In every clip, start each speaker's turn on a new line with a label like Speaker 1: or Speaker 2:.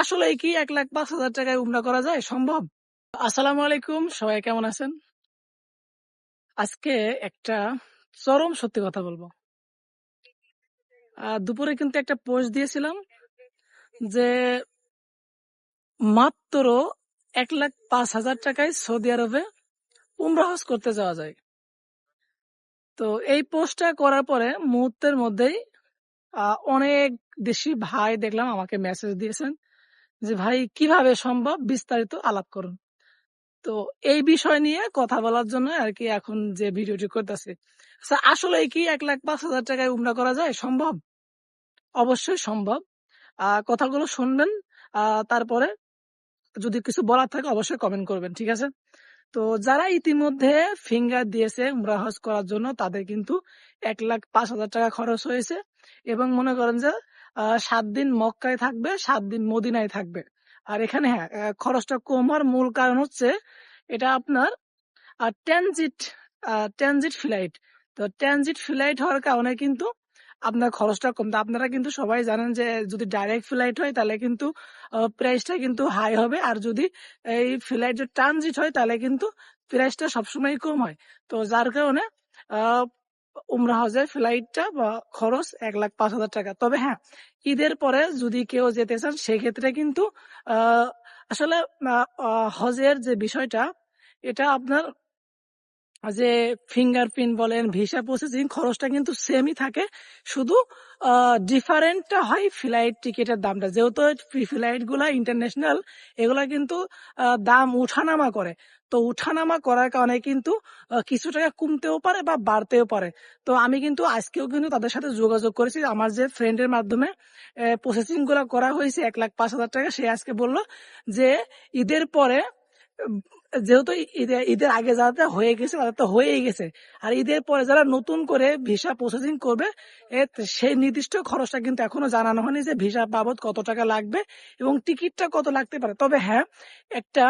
Speaker 1: আসলে কি 1,05,000 টাকায় উমরা করা যায় সম্ভব? আসসালামু আলাইকুম, সবাই কেমন আছেন? আজকে একটা চরম সত্যি কথা বলবো। দুপুরে কিন্তু একটা পোস্ট দিয়েছিলাম যে মাত্র 1,05,000 টাকায় সৌদি আরবে উমরা হজ করতে যাওয়া যায়। তো এই পোস্টটা করার পরে মুহূর্তের মধ্যেই অনেক দেশি ভাই দেখলাম আমাকে মেসেজ দিয়েছেন যে ভাই কিভাবে সম্ভব বিস্তারিত আলাপ করুন। তো এই বিষয় নিয়ে কথা বলার জন্য আরকি এখন যে ভিডিওটি করতেছি। আচ্ছা আসলেই কি 1,05,000 টাকায় উমরা করা যায় সম্ভব? অবশ্যই সম্ভব। কথাগুলো শুনবেন। তারপরে যদি কিছু বলার থাকে অবশ্যই কমেন্ট করবেন। ঠিক আছে? তো যারা ইতিমধ্যে ফিঙ্গার দিয়েছে উমরা হজ করার জন্য তাদের কিন্তু 1,05,000 টাকা খরচ হয়েছে এবং মনে করেন যে ৭ দিন মক্কায় থাকবে, ৭ দিন মদিনায় থাকবে। আর এখানে হ্যাঁ, খরচটা কম হওয়ার মূল কারণ হচ্ছে এটা আপনার ট্রানজিট ট্রানজিট ফ্লাইট। তো ট্রানজিট ফ্লাইট হওয়ার কারণে কিন্তু আপনার খরচটা কম। তো আপনারা কিন্তু সবাই জানেন যে যদি ডাইরেক্ট ফ্লাইট হয় তাহলে কিন্তু প্রাইসটা কিন্তু হাই হবে। আর যদি এই ফ্লাইট যদি ট্রানজিট হয় তাহলে কিন্তু প্রাইসটা সবসময় কম হয়। তো যার কারণে আ উমরা হজের ফ্লাইটটা বা খরচ 1,05,000 টাকা। তবে হ্যাঁ, ঈদের পরে যদি কেউ যেতে চান সেক্ষেত্রে কিন্তু আ আসলে আ আ হজের যে বিষয়টা এটা আপনার যে ফিঙ্গারপ্রিন্ট বলেন, ভিসা প্রসেসিং খরচটা কিন্তু সেমই থাকে। শুধু আ ডিফারেন্টটা হয় ফ্লাইট টিকেটের দামটা। যেহেতু ফ্লাইট গুলা ইন্টারন্যাশনাল এগুলা কিন্তু দাম উঠানামা করে। তো উঠানামা করার কারণে কিন্তু কিছু টাকা কমতেও পারে বা বাড়তেও পারে। তো আমি কিন্তু আজকেও কিন্তু তাদের সাথে যোগাযোগ করেছি। আমার যে ফ্রেন্ডের মাধ্যমে প্রসেসিং গুলা করা হয়েছে 1,05,000 টাকা সে আজকে বলল যে ঈদের পরে উম যেহেতু ঈদের আগে যারা হয়ে গেছে তাদের তো হয়েই গেছে। আর ঈদের পরে যারা নতুন করে ভিসা প্রসেসিং করবে সেই নির্দিষ্ট খরচটা কিন্তু এখনো জানানো হয়নি যে ভিসা বাবদ কত টাকা লাগবে এবং টিকিটটা কত লাগতে পারে। তবে হ্যাঁ, একটা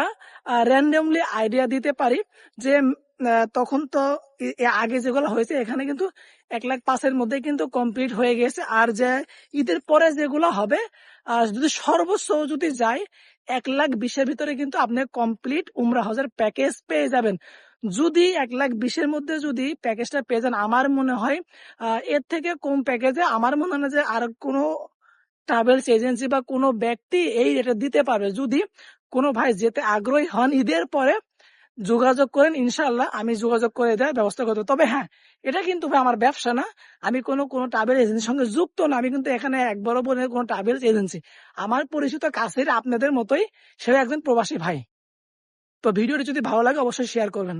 Speaker 1: randomly আইডিয়া দিতে পারি যে তখন তো আগে যেগুলো হয়েছে এখানে কিন্তু 1,05,000 এর মধ্যে কিন্তু কমপ্লিট হয়ে গেছে। আর যে ঈদের পরে যেগুলো হবে যদি সর্বোচ্চ যদি যায় 1,20,000 এর ভিতরে কিন্তু আপনি কমপ্লিট উমরা হজের প্যাকেজ পেয়ে যাবেন। যদি 1,20,000 এর মধ্যে যদি প্যাকেজটা পেয়ে যান আমার মনে হয় এর থেকে কম প্যাকেজে আমার মনে হয় না যে আর কোনো ট্রাভেলস এজেন্সি বা কোনো ব্যক্তি এই রেটে দিতে পারবে। যদি কোনো ভাই যেতে আগ্রহী হন ঈদের পরে যোগাযোগ করেন ইনশাআল্লাহ আমি যোগাযোগ করে দেওয়ার ব্যবস্থা করব। তবে হ্যাঁ, এটা কিন্তু ভাই আমার ব্যবসা না। আমি কোনো ট্রাভেল এজেন্সির সঙ্গে যুক্ত না। আমি কিন্তু এখানে একবারও বলি না কোনো ট্রাভেলস এজেন্সি। আমার পরিচিত কাছের আপনাদের মতোই সেও একজন প্রবাসী ভাই। তো ভিডিওটি যদি ভালো লাগে অবশ্যই শেয়ার করবেন।